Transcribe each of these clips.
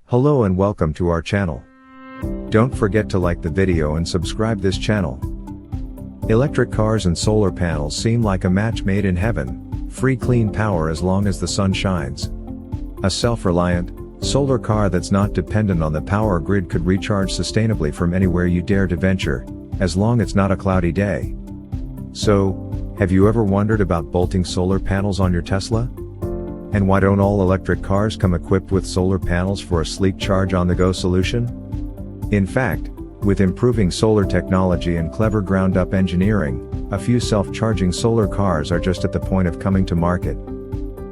Hello and welcome to our channel. Don't forget to like the video and subscribe this channel. Electric cars and solar panels seem like a match made in heaven. Free clean power as long as the sun shines. A self-reliant, solar car that's not dependent on the power grid could recharge sustainably from anywhere you dare to venture, as long it's not a cloudy day. So, have you ever wondered about bolting solar panels on your Tesla? And why don't all electric cars come equipped with solar panels for a sleek charge-on-the-go solution? In fact, with improving solar technology and clever ground-up engineering, a few self-charging solar cars are just at the point of coming to market.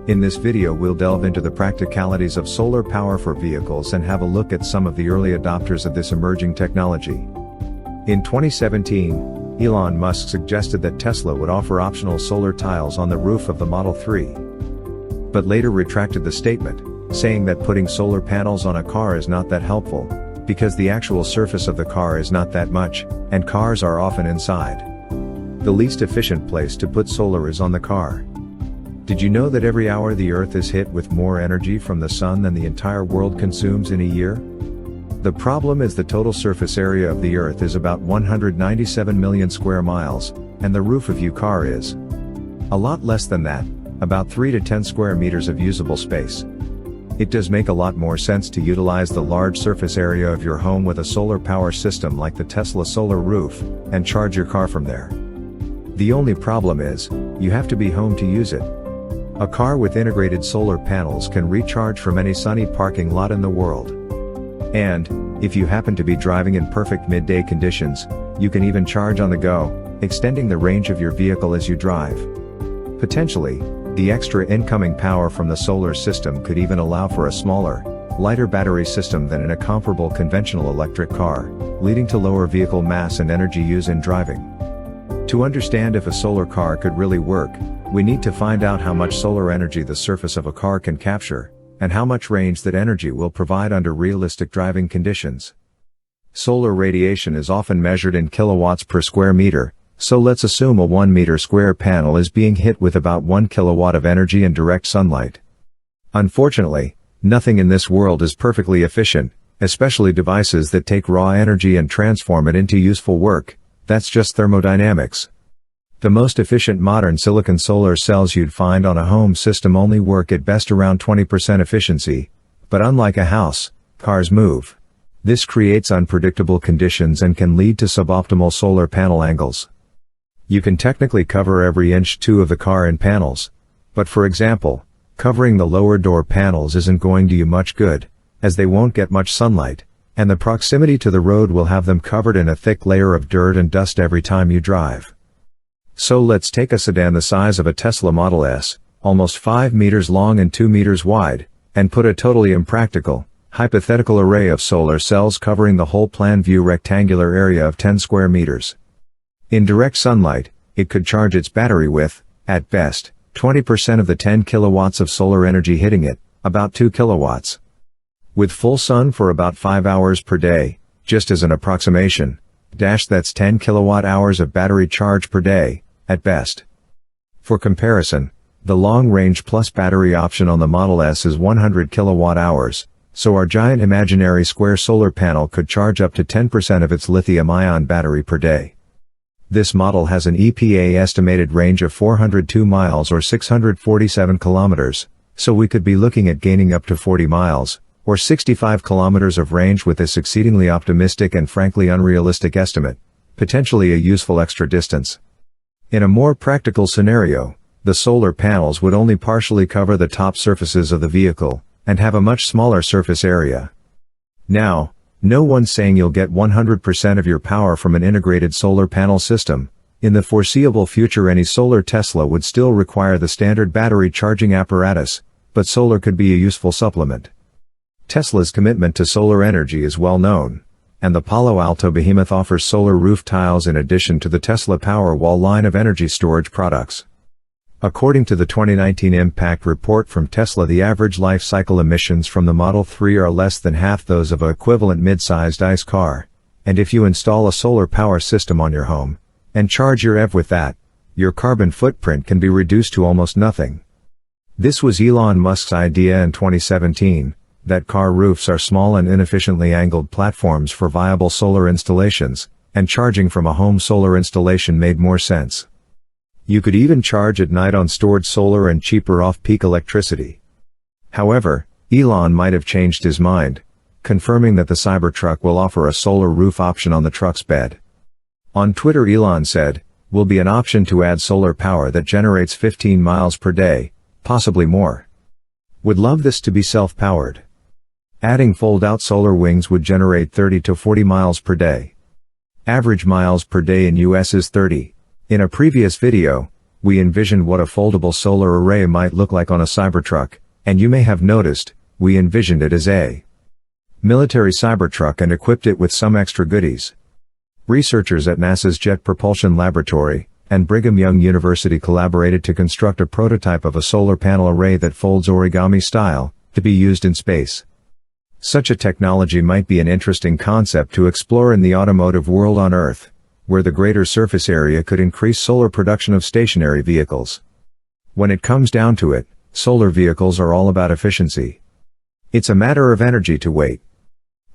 In this video we'll delve into the practicalities of solar power for vehicles and have a look at some of the early adopters of this emerging technology. In 2017, Elon Musk suggested that Tesla would offer optional solar tiles on the roof of the Model 3. But later retracted the statement, saying that putting solar panels on a car is not that helpful, because the actual surface of the car is not that much, and cars are often inside. The least efficient place to put solar is on the car. Did you know that every hour the Earth is hit with more energy from the sun than the entire world consumes in a year? The problem is the total surface area of the Earth is about 197 million square miles, and the roof of your car is a lot less than that. About 3 to 10 square meters of usable space. It does make a lot more sense to utilize the large surface area of your home with a solar power system like the Tesla solar roof, and charge your car from there. The only problem is, you have to be home to use it. A car with integrated solar panels can recharge from any sunny parking lot in the world. And, if you happen to be driving in perfect midday conditions, you can even charge on the go, extending the range of your vehicle as you drive. Potentially, the extra incoming power from the solar system could even allow for a smaller, lighter battery system than in a comparable conventional electric car, leading to lower vehicle mass and energy use in driving. To understand if a solar car could really work, we need to find out how much solar energy the surface of a car can capture, and how much range that energy will provide under realistic driving conditions. Solar radiation is often measured in kilowatts per square meter. So let's assume a 1 meter square panel is being hit with about 1 kilowatt of energy in direct sunlight. Unfortunately, nothing in this world is perfectly efficient, especially devices that take raw energy and transform it into useful work. That's just thermodynamics. The most efficient modern silicon solar cells you'd find on a home system only work at best around 20% efficiency, but unlike a house, cars move. This creates unpredictable conditions and can lead to suboptimal solar panel angles. You can technically cover every inch of the car in panels, but for example, covering the lower door panels isn't going to do you much good, as they won't get much sunlight, and the proximity to the road will have them covered in a thick layer of dirt and dust every time you drive. So let's take a sedan the size of a Tesla Model S, almost 5 meters long and 2 meters wide, and put a totally impractical, hypothetical array of solar cells covering the whole plan view rectangular area of 10 square meters. In direct sunlight, it could charge its battery with, at best, 20% of the 10 kilowatts of solar energy hitting it, about 2 kilowatts. With full sun for about 5 hours per day, just as an approximation, that's 10 kilowatt hours of battery charge per day, at best. For comparison, the long-range plus battery option on the Model S is 100 kilowatt hours, so our giant imaginary square solar panel could charge up to 10% of its lithium-ion battery per day. This model has an EPA estimated range of 402 miles or 647 kilometers, so we could be looking at gaining up to 40 miles, or 65 kilometers of range with this exceedingly optimistic and frankly unrealistic estimate, potentially a useful extra distance. In a more practical scenario, the solar panels would only partially cover the top surfaces of the vehicle, and have a much smaller surface area. Now, no one's saying you'll get 100% of your power from an integrated solar panel system. In the foreseeable future any solar Tesla would still require the standard battery charging apparatus, but solar could be a useful supplement. Tesla's commitment to solar energy is well known, and the Palo Alto behemoth offers solar roof tiles in addition to the Tesla Powerwall line of energy storage products. According to the 2019 impact report from Tesla, the average life cycle emissions from the Model 3 are less than half those of an equivalent mid-sized ICE car, and if you install a solar power system on your home, and charge your EV with that, your carbon footprint can be reduced to almost nothing. This was Elon Musk's idea in 2017, that car roofs are small and inefficiently angled platforms for viable solar installations, and charging from a home solar installation made more sense. You could even charge at night on stored solar and cheaper off-peak electricity. However, Elon might have changed his mind, confirming that the Cybertruck will offer a solar roof option on the truck's bed. On Twitter, Elon said, "Will be an option to add solar power that generates 15 miles per day, possibly more. Would love this to be self-powered. Adding fold-out solar wings would generate 30 to 40 miles per day. Average miles per day in US is 30. In a previous video, we envisioned what a foldable solar array might look like on a Cybertruck, and you may have noticed, we envisioned it as a military Cybertruck and equipped it with some extra goodies. Researchers at NASA's Jet Propulsion Laboratory and Brigham Young University collaborated to construct a prototype of a solar panel array that folds origami style, to be used in space. Such a technology might be an interesting concept to explore in the automotive world on Earth, where the greater surface area could increase solar production of stationary vehicles. When it comes down to it, solar vehicles are all about efficiency. It's a matter of energy to weight.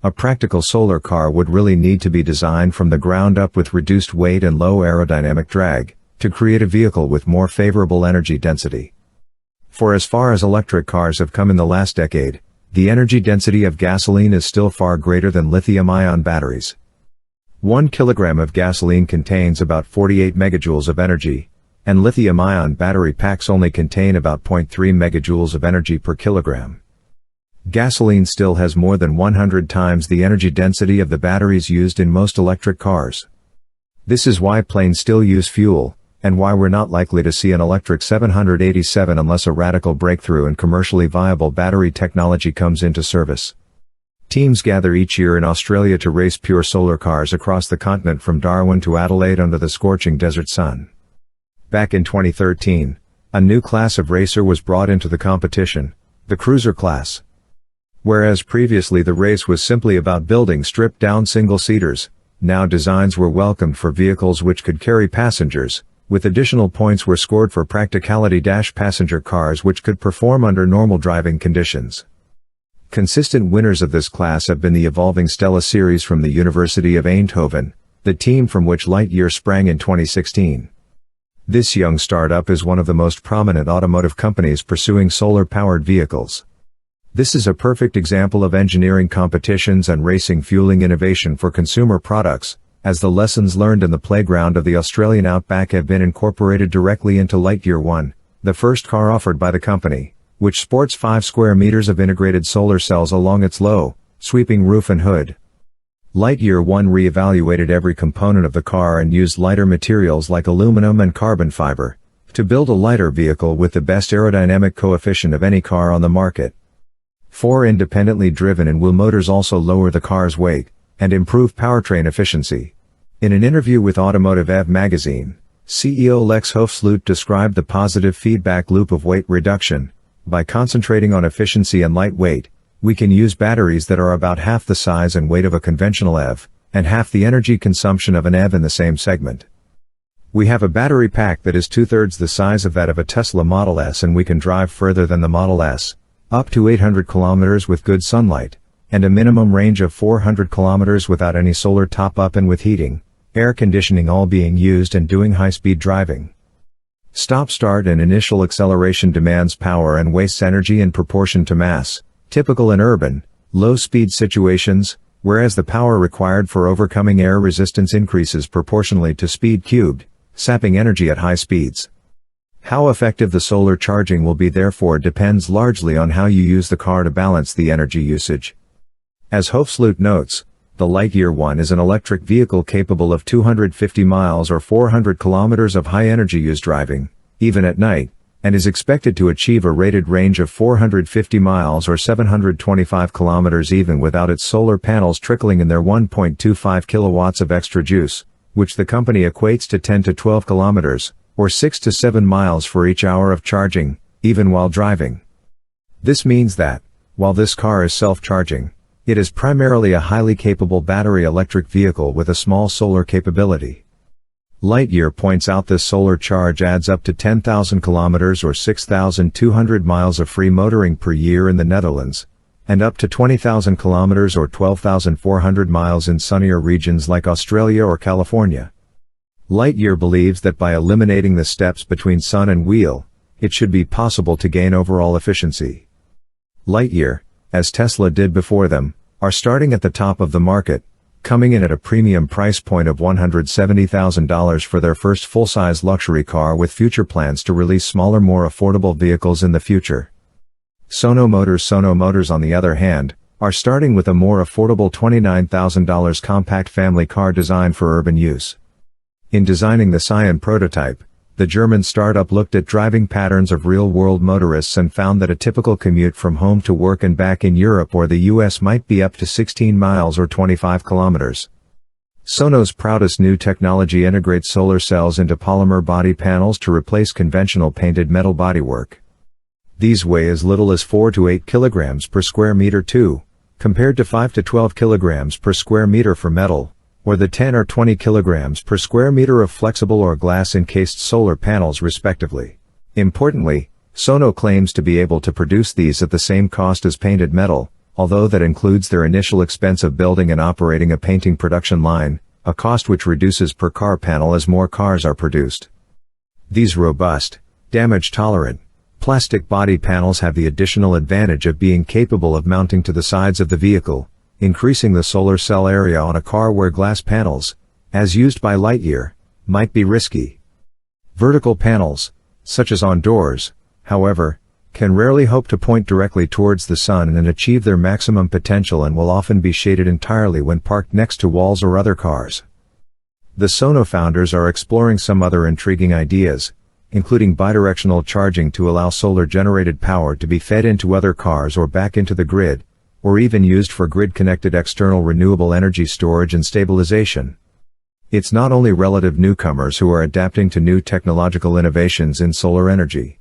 A practical solar car would really need to be designed from the ground up with reduced weight and low aerodynamic drag, to create a vehicle with more favorable energy density. For as far as electric cars have come in the last decade, the energy density of gasoline is still far greater than lithium-ion batteries. 1 kilogram of gasoline contains about 48 megajoules of energy, and lithium-ion battery packs only contain about 0.3 megajoules of energy per kilogram. Gasoline still has more than 100 times the energy density of the batteries used in most electric cars. This is why planes still use fuel, and why we're not likely to see an electric 787 unless a radical breakthrough in commercially viable battery technology comes into service. Teams gather each year in Australia to race pure solar cars across the continent from Darwin to Adelaide under the scorching desert sun. Back in 2013, a new class of racer was brought into the competition, the cruiser class. Whereas previously the race was simply about building stripped-down single-seaters, now designs were welcomed for vehicles which could carry passengers, with additional points were scored for practicality-passenger cars which could perform under normal driving conditions. Consistent winners of this class have been the evolving Stella series from the University of Eindhoven, the team from which Lightyear sprang in 2016. This young startup is one of the most prominent automotive companies pursuing solar-powered vehicles. This is a perfect example of engineering competitions and racing fueling innovation for consumer products, as the lessons learned in the playground of the Australian outback have been incorporated directly into Lightyear 1, the first car offered by the company, which sports 5 square meters of integrated solar cells along its low, sweeping roof and hood. Lightyear 1 re-evaluated every component of the car and used lighter materials like aluminum and carbon fiber, to build a lighter vehicle with the best aerodynamic coefficient of any car on the market. 4 independently driven in-wheel motors also lower the car's weight, and improve powertrain efficiency. In an interview with Automotive Ev magazine, CEO Lex Hoefsloot described the positive feedback loop of weight reduction. By concentrating on efficiency and lightweight, we can use batteries that are about half the size and weight of a conventional EV, and half the energy consumption of an EV in the same segment. We have a battery pack that is 2/3 the size of that of a Tesla Model S, and we can drive further than the Model S, up to 800 kilometers with good sunlight, and a minimum range of 400 kilometers without any solar top-up and with heating, air conditioning all being used and doing high-speed driving. Stop-start and initial acceleration demands power and wastes energy in proportion to mass, typical in urban, low-speed situations, whereas the power required for overcoming air resistance increases proportionally to speed cubed, sapping energy at high speeds. How effective the solar charging will be therefore depends largely on how you use the car to balance the energy usage. As Hoefsloot notes, the Lightyear 1 is an electric vehicle capable of 250 miles or 400 kilometers of high-energy use driving, even at night, and is expected to achieve a rated range of 450 miles or 725 kilometers even without its solar panels trickling in their 1.25 kilowatts of extra juice, which the company equates to 10 to 12 kilometers, or 6 to 7 miles for each hour of charging, even while driving. This means that, while this car is self-charging, it is primarily a highly capable battery electric vehicle with a small solar capability. Lightyear points out this solar charge adds up to 10,000 kilometers or 6,200 miles of free motoring per year in the Netherlands, and up to 20,000 kilometers or 12,400 miles in sunnier regions like Australia or California. Lightyear believes that by eliminating the steps between sun and wheel, it should be possible to gain overall efficiency. Lightyear, as Tesla did before them, are starting at the top of the market, coming in at a premium price point of $170,000 for their first full-size luxury car, with future plans to release smaller, more affordable vehicles in the future. Sono Motors on the other hand, are starting with a more affordable $29,000 compact family car designed for urban use. In designing the Scion prototype, the German startup looked at driving patterns of real-world motorists and found that a typical commute from home to work and back in Europe or the US might be up to 16 miles or 25 kilometers. Sono's proudest new technology integrates solar cells into polymer body panels to replace conventional painted metal bodywork. These weigh as little as 4 to 8 kilograms per square meter compared to 5 to 12 kilograms per square meter for metal, or the 10 or 20 kilograms per square meter of flexible or glass-encased solar panels respectively. Importantly, Sono claims to be able to produce these at the same cost as painted metal, although that includes their initial expense of building and operating a painting production line, a cost which reduces per car panel as more cars are produced. These robust, damage-tolerant, plastic body panels have the additional advantage of being capable of mounting to the sides of the vehicle, increasing the solar cell area on a car where glass panels, as used by Lightyear, might be risky. Vertical panels, such as on doors, however, can rarely hope to point directly towards the sun and achieve their maximum potential, and will often be shaded entirely when parked next to walls or other cars. The Sono founders are exploring some other intriguing ideas, including bidirectional charging to allow solar-generated power to be fed into other cars or back into the grid, or even used for grid-connected external renewable energy storage and stabilization. It's not only relative newcomers who are adapting to new technological innovations in solar energy.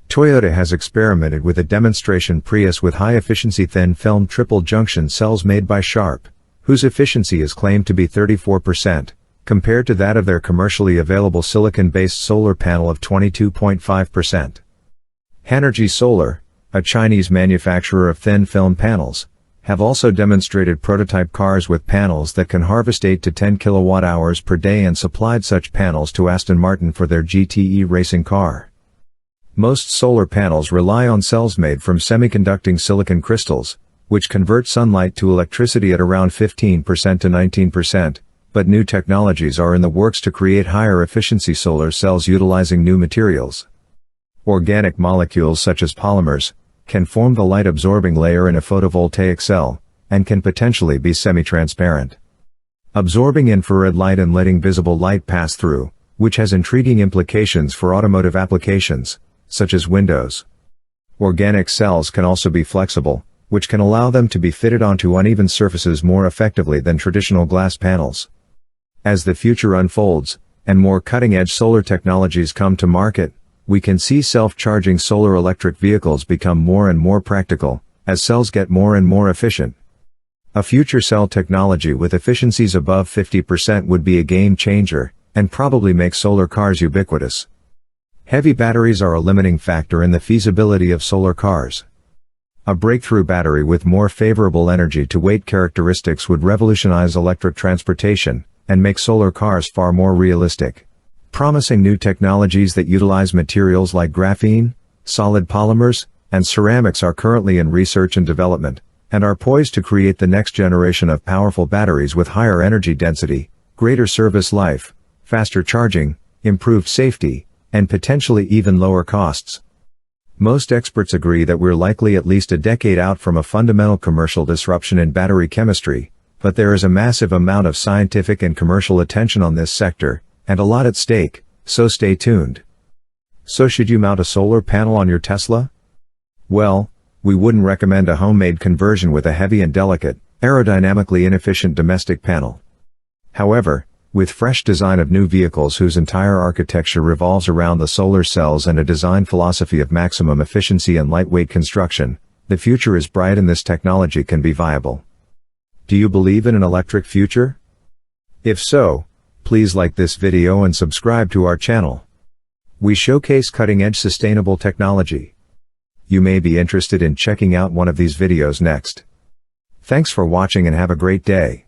Toyota has experimented with a demonstration Prius with high-efficiency thin-film triple-junction cells made by Sharp, whose efficiency is claimed to be 34%, compared to that of their commercially available silicon-based solar panel of 22.5%. Hanergy Solar, a Chinese manufacturer of thin-film panels, have also demonstrated prototype cars with panels that can harvest 8 to 10 kilowatt-hours per day and supplied such panels to Aston Martin for their GTE racing car. Most solar panels rely on cells made from semiconducting silicon crystals, which convert sunlight to electricity at around 15% to 19%, but new technologies are in the works to create higher efficiency solar cells utilizing new materials. Organic molecules such as polymers can form the light-absorbing layer in a photovoltaic cell, and can potentially be semi-transparent, absorbing infrared light and letting visible light pass through, which has intriguing implications for automotive applications, such as windows. Organic cells can also be flexible, which can allow them to be fitted onto uneven surfaces more effectively than traditional glass panels. As the future unfolds, and more cutting-edge solar technologies come to market, we can see self-charging solar electric vehicles become more and more practical, as cells get more and more efficient. A future cell technology with efficiencies above 50% would be a game changer, and probably make solar cars ubiquitous. Heavy batteries are a limiting factor in the feasibility of solar cars. A breakthrough battery with more favorable energy-to-weight characteristics would revolutionize electric transportation, and make solar cars far more realistic. Promising new technologies that utilize materials like graphene, solid polymers, and ceramics are currently in research and development, and are poised to create the next generation of powerful batteries with higher energy density, greater service life, faster charging, improved safety, and potentially even lower costs. Most experts agree that we're likely at least a decade out from a fundamental commercial disruption in battery chemistry, but there is a massive amount of scientific and commercial attention on this sector, and a lot at stake, so stay tuned. So should you mount a solar panel on your Tesla? Well, we wouldn't recommend a homemade conversion with a heavy and delicate, aerodynamically inefficient domestic panel. However, with fresh design of new vehicles whose entire architecture revolves around the solar cells and a design philosophy of maximum efficiency and lightweight construction, the future is bright and this technology can be viable. Do you believe in an electric future? If so, please like this video and subscribe to our channel. We showcase cutting-edge sustainable technology. You may be interested in checking out one of these videos next. Thanks for watching and have a great day.